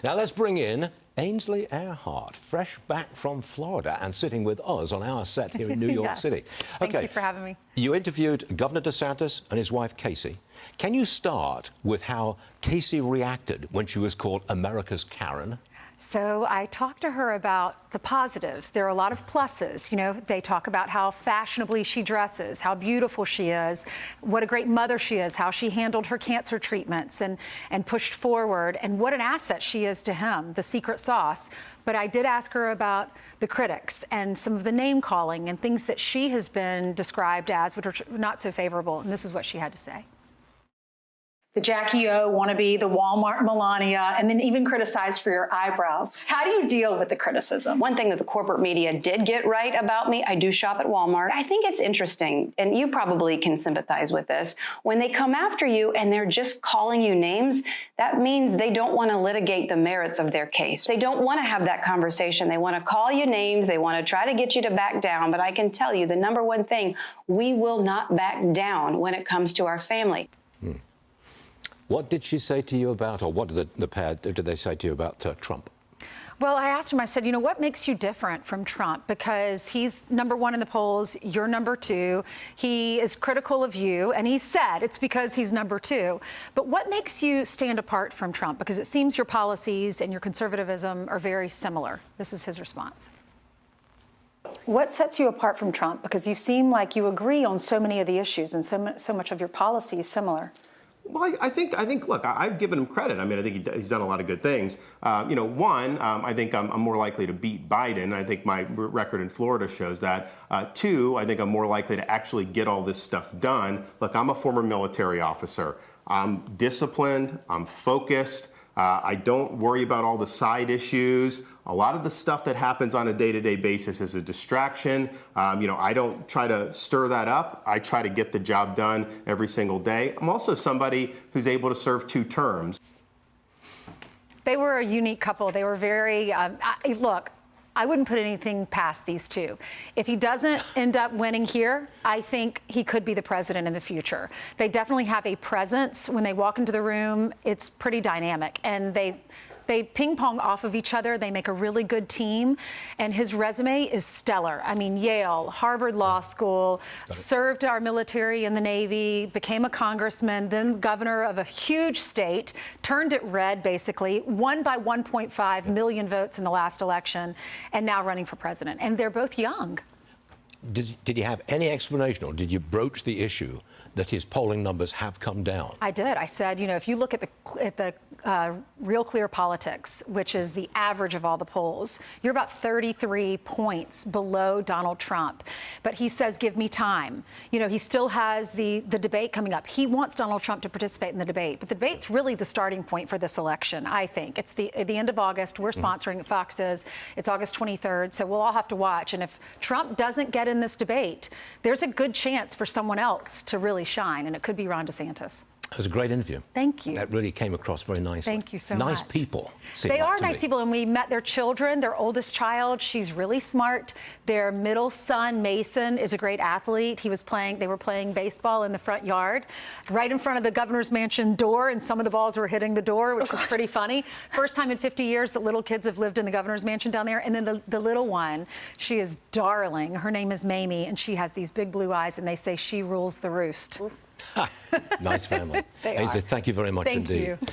Now let's bring in Ainsley Earhardt, fresh back from Florida and sitting with us on our set here in New York Yes. City. Thank you for having me. You interviewed Governor DeSantis and his wife, Casey. Can you start with how Casey reacted when she was called America's Karen? So I talked to her about the positives. There are a lot of pluses. You know, they talk about how fashionably she dresses, how beautiful she is, what a great mother she is, how she handled her cancer treatments and pushed forward, and what an asset she is to him, the secret sauce. But I did ask her about the critics and some of the name calling and things that she has been described as, which are not so favorable. And this is what she had to say. The Jackie O wannabe, the Walmart Melania, and then even criticized for your eyebrows. How do you deal with the criticism? One thing that the corporate media did get right about me, I do shop at Walmart. I think it's interesting, and you probably can sympathize with this. When they come after you and they're just calling you names, that means they don't want to litigate the merits of their case. They don't want to have that conversation. They want to call you names. They want to try to get you to back down. But I can tell you the number one thing, we will not back down when it comes to our family. What did she say to you about, or what did the pair, did they say to you about Trump? Well, I asked him, I said, you know, what makes you different from Trump? Because he's #1 in the polls, you're #2. He is critical of you, and he said it's because he's #2. But what makes you stand apart from Trump? Because it seems your policies and your conservatism are very similar. This is his response. What sets you apart from Trump? Because you seem like you agree on so many of the issues, and so much of your policy is similar. Well, I think. Look, I've given him credit. I mean, I think he's done a lot of good things. One, I think I'm more likely to beat Biden. I think my record in Florida shows that. Two, I think I'm more likely to actually get all this stuff done. Look, I'm a former military officer. I'm disciplined. I'm focused. I don't worry about all the side issues. A lot of the stuff that happens on a day-to-day basis is a distraction. I don't try to stir that up. I try to get the job done every single day. I'm also somebody who's able to serve 2 terms. They were a unique couple. They were very, look, I wouldn't put anything past these two. If he doesn't end up winning here, I think he could be the president in the future. They definitely have a presence. When they walk into the room, it's pretty dynamic. And they ping pong off of each other. They make a really good team. And his resume is stellar. I mean, Yale, Harvard Law School, served our military in the Navy, became a congressman, then governor of a huge state, turned it red, basically, won by 1.5 million votes in the last election, and now running for president. And they're both young. Did you have any explanation, or did you broach the issue that his polling numbers have come down? I did. I said, you know, if you look at the Real Clear Politics, which is the average of all the polls, you're about 33 points below Donald Trump. But he says, give me time. You know, he still has the debate coming up. He wants Donald Trump to participate in the debate. But the debate's really the starting point for this election, I think. It's at the end of August. We're sponsoring it. Fox is. It's August 23rd. So we'll all have to watch. And if Trump doesn't get in this debate, there's a good chance for someone else to really shine. And it could be Ron DeSantis. It was a great interview. Thank you. That really came across very nicely. Thank you so much. Nice people. They are nice people, and we met their children. Their oldest child, she's really smart. Their middle son, Mason, is a great athlete. They were playing baseball in the front yard, right in front of the governor's mansion door, and some of the balls were hitting the door, which was pretty funny. First time in 50 years that little kids have lived in the governor's mansion down there. And then the little one, she is darling. Her name is Mamie, and she has these big blue eyes, and they say she rules the roost. Nice family. They Ainsley, are. thank you very much indeed. Thank you.